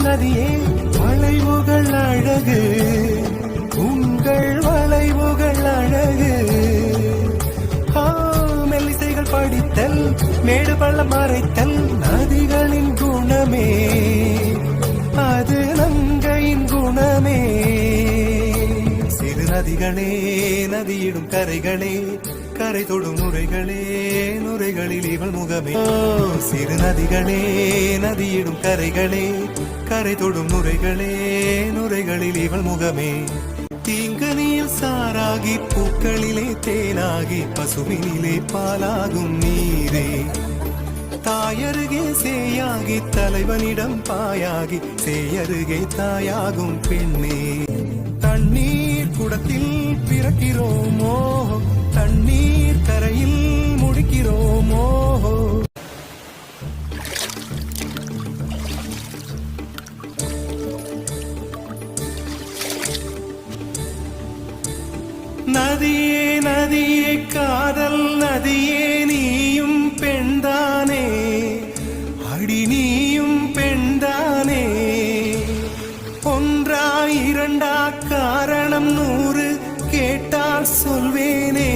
நதியே வளைவுகள் அழகு, உங்கள் வளைவுகள் அழகு. மெல்லிசைகள் படித்தல், மேடு பள்ளம் மறைத்தல் நதிகளின் குணமே, அது நங்கையின் குணமே. சிறு நதிகளே நதியிடும் கரைகளே, கரை தொடும் நுரைகளே, நுரைகளில் இவள் முகமே. சிறு நதிகளே நதியிடும் கரைகளே, கரை தொடும் நுரைகளே, நுரைகளில் இவள் முகமே. தீங்கனியில் சாராகி, பூக்களிலே தேனாகி, பசுவினிலே பாலாகும் நீரே. தாயருகே சேயாகி, தலைவனிடம் பாயாகி, சேயருகே தாயாகும் பெண்ணே. தண்ணீர் குடத்தில் பிறக்கிறோமோ, தண்ணீர் கரையில் முடிக்கிறோமோ. நதியே நதியே காதல் நதியே, நீயும் பெண்தானே, அடி நீயும் பெண்தானே. ஒன்றா இரண்டா காரணம் 100 கேட்டால் சொல்வேனே.